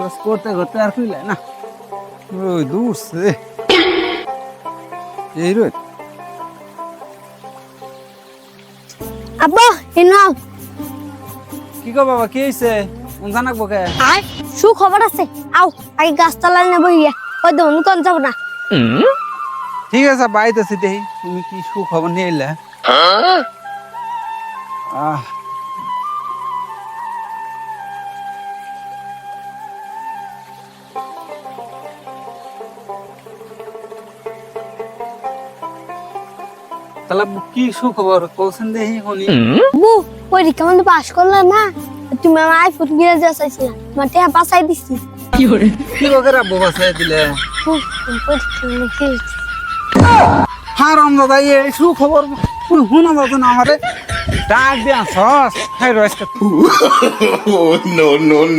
কাজ করতে করতে আর কইলে না ওই দূরছে এই রোদ আব্বা এনাও কি গো বাবা কি হইছে জানাক বকে আয় সুখবর আছে আও আগে গাছতলায় নেব ইয়া ওই দোন কোন যাব না ঠিক আছে বাইতেছি দেখি তুমি কি সুখবর নিয়ে এলে আহ তাহলে কি সুখবর কৌশন দেখি শুনি বু পরীক্ষা মধ্যে পাস করলে না তুমি আমার আইফোন কিনে যা চাইছিলা তোমার টাকা পাঠাই দিছি কি বকে রাব্বু বাসায় দিলে পরীক্ষা মধ্যে কি হয়েছে? হারাম দাদা এই সুখবর শুনা বাজু না আমারে ডাক দিয়া সস খাই রয়েছে No, no, no.